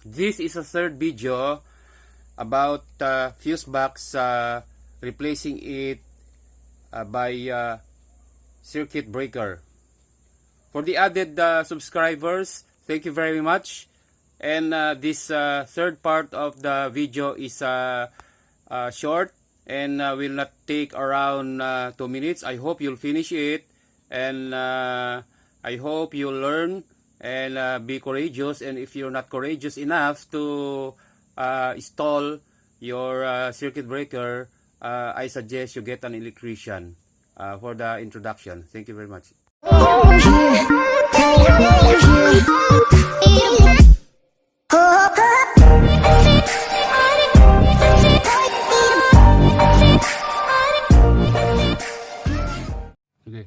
This is a third video about fuse box, replacing it by circuit breaker. For the added subscribers, thank you very much. And this third part of the video is short and will not take around 2 minutes. I hope you'll finish it, and I hope you'll learn and be courageous. And if you're not courageous enough to install your circuit breaker, I suggest you get an electrician for the introduction. Thank you very much. Okay.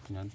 Yan.